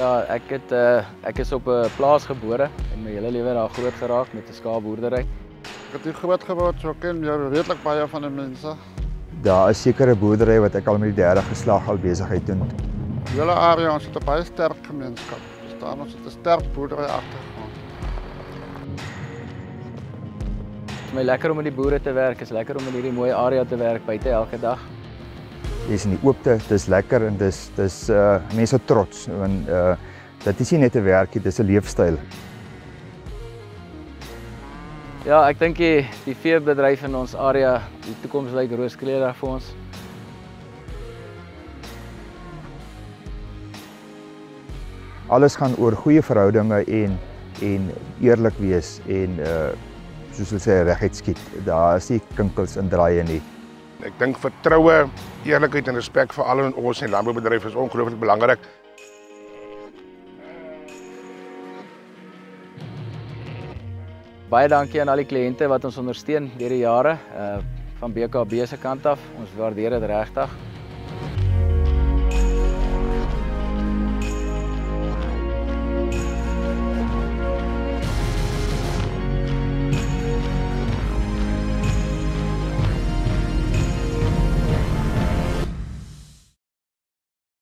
Ja, ek is op 'n plaas gebore en my hele lewe daar groot geraak met 'n skaapboerdery. Ek het hier groot geword, so ken jy redelik baie van die mense. Daar is sekere boerdery wat ek al met die derde geslag al besigheid doen. Die hele area ons het 'n baie sterk gemeenskap. Ons het 'n sterk boerdery agtergrond. Dit is my lekker om met die boere te werk, is lekker om in hierdie mooi area te werk buite elke dag. Jy's in die oopte, dis lekker en dis mense trots want dit is nie net 'n werkie, dis 'n leefstyl. Ja, ek dink die veebedryf in ons area, die toekoms lyk rooskleurig vir ons. Alles gaan oor goeie verhoudinge en eerlik wees en soos hulle sê reguit skiet. Daar is nie kinkels in draaie nie. Ek dink vertroue, eerlikheid en respek vir al ons in die landboubedryf is ongelooflik belangrik. Baie dankie aan al die kliënte wat ons ondersteun deur die jare van BKB se kant af. Ons waardeer dit regtig.